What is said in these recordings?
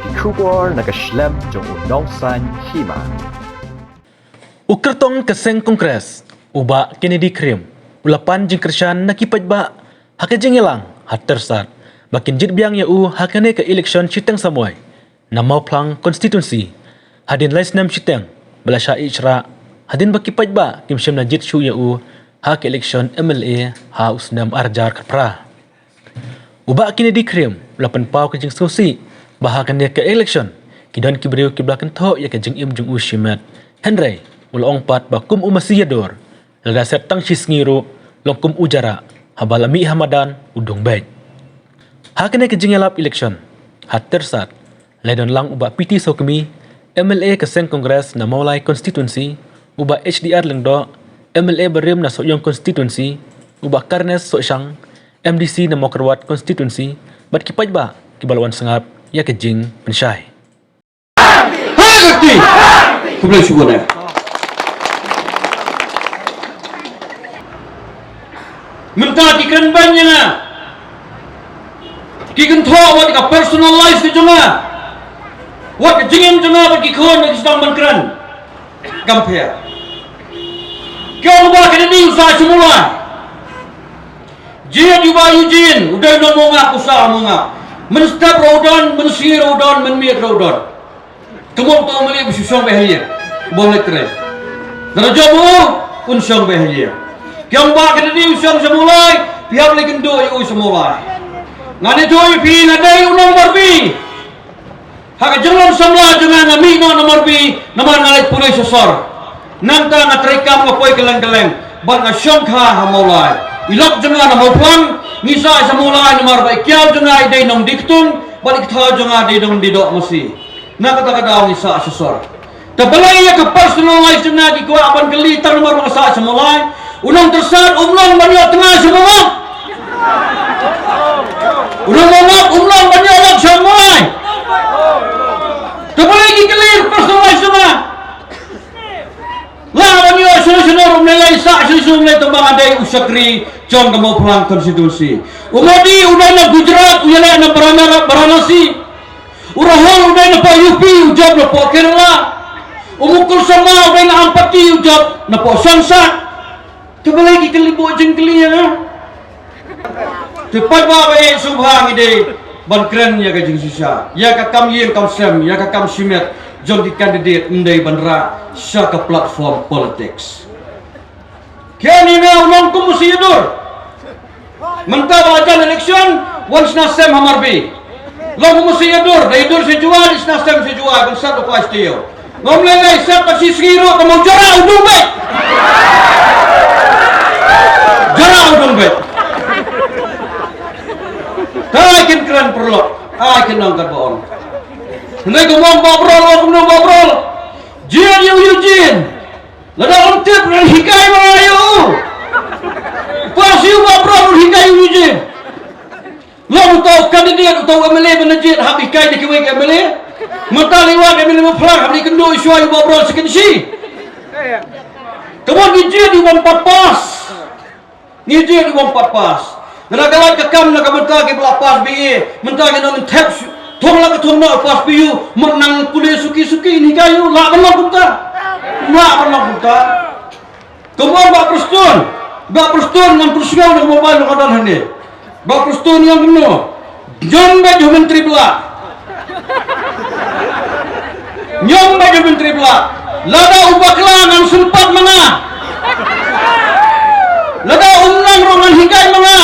Kikubor nakaslem jong unongsan hima. Ukertong keseng kongres, uba Kennedy Krim, ulapan jing kersan nakipaj ba, haka jing ilang, hat tersat, bakin jit biang ya hakane ke eleksyon citeng samoy, namau plang konstitusi, hadin lais nam citeng, belasya ichra, hadin bakipaj ba, kim syem na jit syu ya hak eleksyon MLA, ha usnam arjar kapra. Uba Kennedy Krim, ulapan pau ke jing sosi, bahakan dia ke eleksyon, kidan kibriu kiblakan tho ya ke jing im jung shimat, Henry, ulong pat bakum umasiyador, laga setang sisngiru, longkum ujara, habalami hamadan, udong baik. Hakane ke jing elap eleksyon, hat tersat, ledon lang uba PT sokmi, MLA keseng kongres na maulai konstitusi, uba HDR lengdo, MLA berim na soyong konstitusi, uba Karnes sosyang, MDC na mokerwat konstitusi, bat kipaj ba, kibalawan sengap, ya ke jing pensyai. Hakti! Kublai subona. Mentah kikan banyak na. Kikan tho wat ka personalize ke jonga. Wat ke jingin jonga bat kikon ke stang bankran. Kampea. Kau ba kena ni usaha semula. Jia juga Eugene, udah nomonga usaha monga. Menstap rodan, mensir rodan, menmiat rodan. Kemau tahu meli bersusung bahaya. Boleh keren. Narajamu pun susung bahaya. Kiam ba kena ni usang semulai, pihak lagi kendo yu semulai. Ngane doi pi ngadai unang marbi. Hak jangan samla jangan ngami no nomor bi, nomor ngalai pulai sesor. Nanta ngatrikam ngapoi keleng-keleng, ban ngasyongkha hamulai. Ilok jangan nama pulang, ngisa semula nomor baik kiau jangan idai nong diktung, balik thau jangan idai nong didok mesti. Nak kata-kata ngisa sesor. Terbelai ya ke personalize jangan di kuat apan keli tar nomor ngisa semula. Unang tersat umlang banyak tengah semua. Unang ngomong umlang banyak lak semua. Terbelai ki keli personalize jangan. Lah banyak senor menilai sak susu menilai tembang adai usakri John kemau pulang konstitusi. Umadi udah na Gujarat, udah na Varanasi. Urahol udah na pa UP, ujab na pa Kerala. Umukul sama udah na Ampati, ujab na pa Sansat. Coba lagi kelibu jeng keliya na. Cepat ba bae subhang ide bankren ya ka jeng susah. Ya ka kam yeng kam sem, ya ka kam simet. John di kandidat ndai bandra sa ka platform politics. Kaya ni na ulong kumusiyador. Mentah bahagian eleksyon, once nasem hamarbi. Long kumusiyador, daidur sejual, is nasem sejual, konsat ko istiyo. Long lelay, set pasi singiro, kamau jara udung baik. Jara udung baik. Taikin keren perlo, aikin nangkat bohong. Hendak ngomong babrol. Jian Eugene. Lada ontip dan hikai merayu. Pasiu babrol hikai Eugene. Lo tahu kandidat atau MLA benajit hak hikai di kiwek MLA. Mata lewat MLA memplang hak dikendo isu babrol sekensi. Kemudian dijit di wang pas. Dijit di wang pas. Lada galat kekam nak mentah ke belapas BA. Mentah ke nang tap thong la ka thong na pas piu menang kuliah suki-suki ni kayu la menang punta. Kemudian bak perstun dengan persiaw dengan mobile kadan hande. Bak perstun yang benar. Nyom baju menteri belak. Lada ubakla nang sempat mana. Lada umlang rongan hikai mana.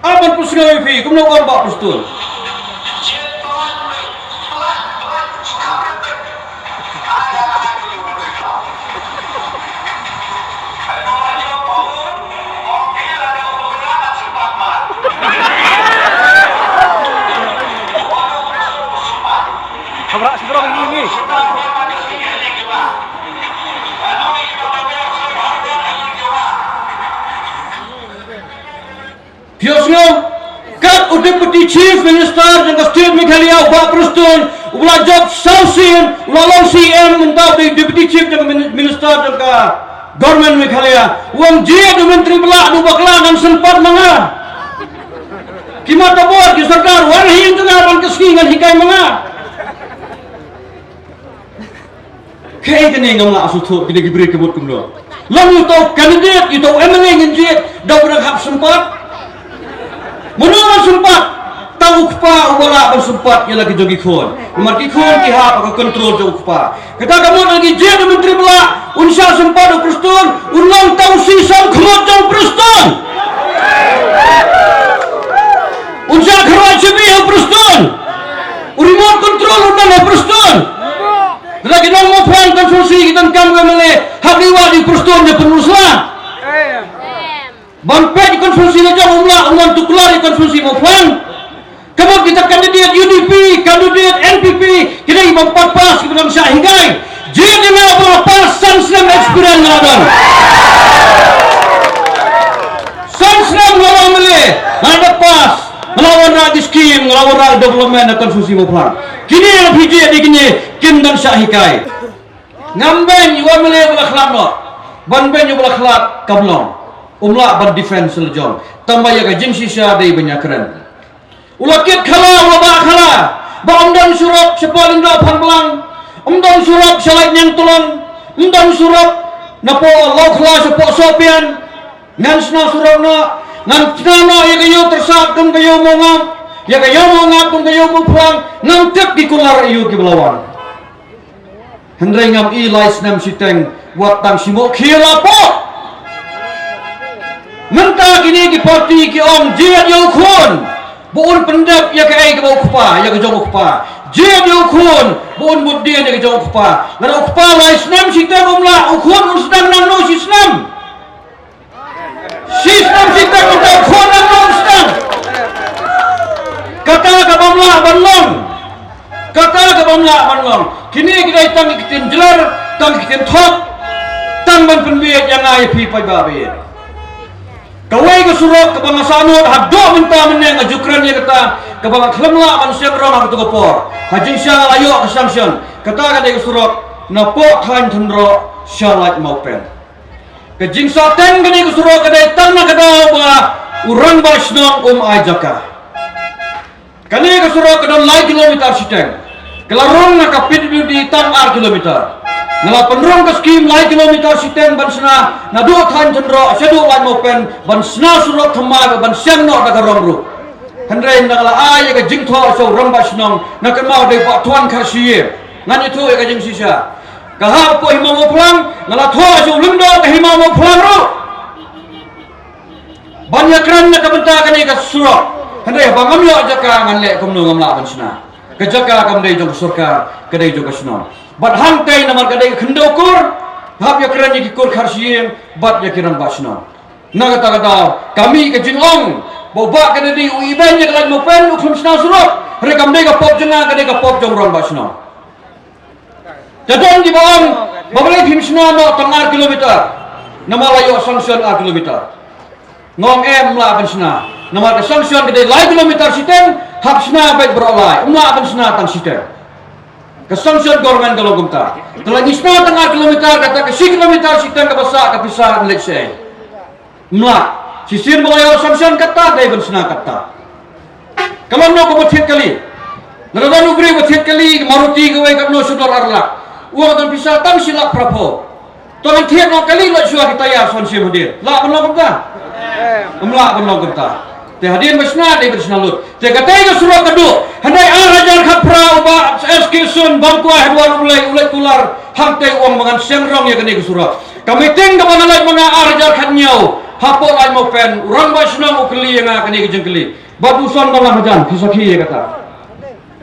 Apan persiaw fi kemudian bak perstun. Seberang ini. Biasanya, kat Deputy Chief Minister dan State Meghalaya Pak Preston, ulah job Sausin, ulah long CM mentau di Deputy Chief dan Minister dan Government Meghalaya. Uang dia di Menteri Belak, du bakla dan sempat manga. Kima tabot di sarkar, warhi yang tengah ban keski ngan hikai manga. Kaya kini ngamla asutu kita diberi kebut kumdo. Lalu tahu kandidat, itu MLA nginjit, dah berhak sempat. Menurut sempat, tahu kepa ubala bersempat ia lagi jogi kon. Mati kon kiha pakai kontrol jauh kepa. Kita kamu lagi jadi menteri bela, unsya sempat Preston, ulang tahu sisam kemot jauh Preston. Unsya kerja cebi Preston. Remote control udah Preston. Lagi nang mau plan konstruksi kita kamu kemana? Habiwa di Preston dia penuslah. Banpet konstruksi aja umlah tu keluar di konstruksi mau plan. Kamu kita kandidat UDP, kandidat NPP, kita imam pas kita dalam syahigai. Jadi nak pas Sanslam experience ngadan. Sanslam ngawang mele, ada pas. Melawan rakyat skim, melawan rakyat development dan konstruksi mau plan. Kini yang PJ di kini kim dan syahigai. Ngamben yuwa mele belakhlak no. Banben yuwa belakhlak kamlong. Umlah ban defense lejong. Tambah ya kajing sisa dari banyak keren. Ulakit khala ulaba khala. Ba umdan surap sepaling dah panglang. Umdan surap salai yang tulang. Umdan surap napo lau khala sepo sopian. Ngan sna surap na. Ngan sna ya kayo tersak kum kayo mongam. Ya kayo mongam kum kayo muplang. Ngan tep di kular iyo ki belawan. Hendrai ngam ilais nam siteng buat tang simo kira po. Mentah kini ki parti ki om jiat yo khun. Buun pendap ya ke ai ke bau kupa, ya ke jong kupa. Jiat yo khun, buun buddian ya ke jong kupa. Ngara kupa lais nam siteng umla ukhun usdan nam no sisnam. Sisnam siteng umla khun nam no usdan. Kata ka bamla banlong. Kata ka bamla banlong. Kini kita tang ikitin jelar, tang ikitin thok, tang ban penbiat yang ai pi pai babe. Kawai ke surat ke bangsa sanut hadok minta meneng ajukran dia kata ke bangsa kelemla manusia berang aku tukopor. Hajin syal ayo ke sanction. Kata ke surat napok than thendro syalat maupen. Ke jing saten ke surat ke tang na kada ba urang basnong ajaka. Kali ke surat ke lai kilometer siteng. Kelarong na kapit di tan ar kilometer. Nala penrong ke skim lai kilometer siteng bansna na do than thendro sedu lai mopen bansna surat thama ban siang no daga romru. Handrai na la ay ke jing tho so rong basnong na kan mau de pa tuan khasiye. Ngan itu ke jing sisa. Ka ha po himau mo plang nala tho so lundo ke himau mo plang ro. Banyak ran na kabenta kan ke surat. Handrai bangam yo jaka ngan le komno ngamla bansna. Kejaka kam dai jong surka kedai jong kasno. Bat hantai namar kadai khendokur hap ya keran ki kur kharsiem bat ya kiran basno. Na kata kami ke jingong boba kadai uiban ya kelan mopen ukhum sna surat rekam dai ka pop jenga kadai ka pop jong ron basno. Jadon di bawang babalai phimsna no tangar kilometer namalayo sanction a kilometer. Ngong la bansna namar ka sanction kadai lai kilometer siteng hap sna baik berolai umla bansna tang siteng. Kesanction government kalau gumta. Telah nisna tengah kilometer kata ke 1 kilometer sitang ke besar ke pisah let's say. Mula sisir melayu sanction kata dai bensna kata. Kalau no ko bethit kali. Naradan ubri bethit kali Maruti ke wai kapno sudor arlak. Uang tan pisah tam silak prapo. Tolan thiet no kali la syua kita ya sanction hadir. La benlo gumta. Mula benlo gumta. Te hadir besna dai bensna lut. Te katai ke surat kedu. Handai arajar khapra uba SK bangkua hedwar ulai kular hantai uang mangan sengrong ya kene surat. Kami ting ke mangalai mga arajar khatnyau hapo lai mau pen urang basnang ukli yang kene jengkeli. Baduson dalam hajan kisaki ya kata.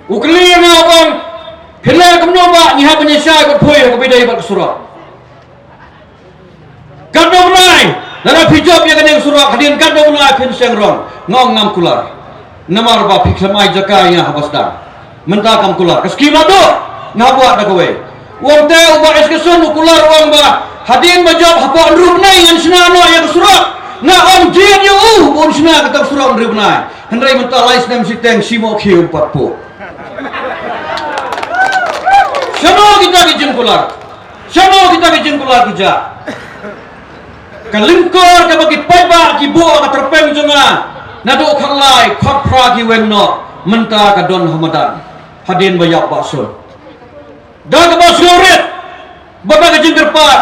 Ukli yang abang phile kamno ba niha penyesai ko phoi ko bidai ba surat. Kadom lai dara pijop ya kene surat hadin kadom lai pen sengrong ngong ngam kular. Namar ba piksamai jaka ya habasdan. Mentah kam kular. Keskim ado ngabuat dak we. Wong te uba eskesun kular wong ba hadin bajab hapo andrup nai ngan snano yang surat. Na om jin yo bon sna kata surat andrup nai. Hendrai mentah lais nem siteng simo khiu patpo. Sano kita kijin kular. Sano kita kijin kular kuja. Kalingkor ka bagi paiba ki bo ka terpeng jonga. Nado khalai khapra ki wenno mentah ka don hamadan. Hadin bayak bakso. Dah ke bakso red. Bapa kajing terpat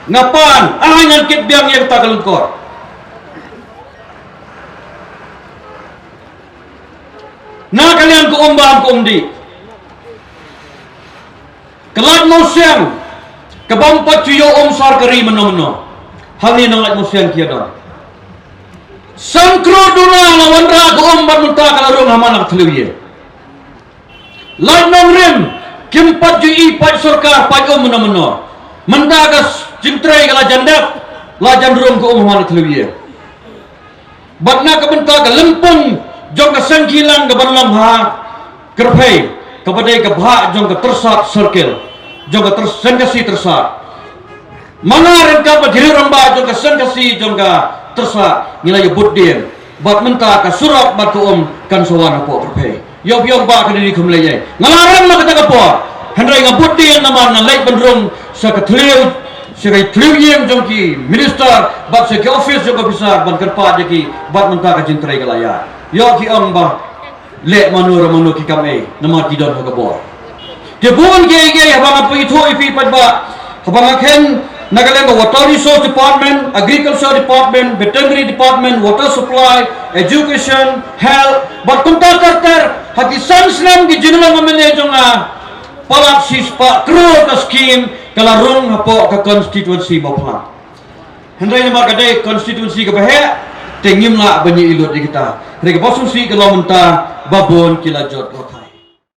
ngapan ahangan kit biang yang tak kelengkor. Nah kalian ku umbang ku umdi. Kelat musyang kebampat cuyo sar keri meno-meno. Hal ni nang lat musyang kiadon. Sangkro duna lawan ra ku umban muntah kalarung hamanak teliye. Lat nang rim kimpat ju ipat surkar pajum meno-meno. Mendagas jintrai kala jandap la jandrum ku hamanak teliye. Batna kebentar ke lempung jong ke sengkilang ke berlam ha kerpai kepada ke bahak jong ke tersat circle jong ke tersengkasi tersat mana rengkap berdiri rembah jong ke sengkasi jong ke tersat nilai budin bat mentah ke surat bat kan sawana po kerpai yob ba ke diri kumleye ngalaran ma kata po hendrai ngabudin nama nalai bendrung seketliu sebagai teliu jong ki minister bat segi office jong ke bisa ban kerpa jeki bat mentah ke jintrai ke layar yo ki ang ba le manu ki kame nama ki don ka bor ke bon ge habang apa itu ipi padba habang ken nagaland water resource department, agriculture department, veterinary department, water supply, education, health bat kunta karter hati sanslam ki general manager nga palak sispa kro ka scheme kalarung hapo ka constituency bapla hendai nama kadai constituency ka bahe tengim la banyi ilot di kita. Mereka posisi kalau mentah babon kilajot rotan.